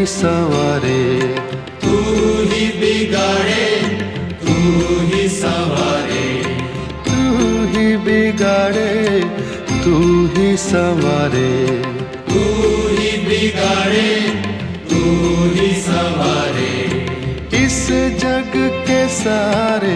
संवारे, तू ही बिगाड़े तू ही संवारे, तू ही बिगाड़े तू ही संवारे, तू ही बिगाड़े तू ही संवारे। इस जग के सारे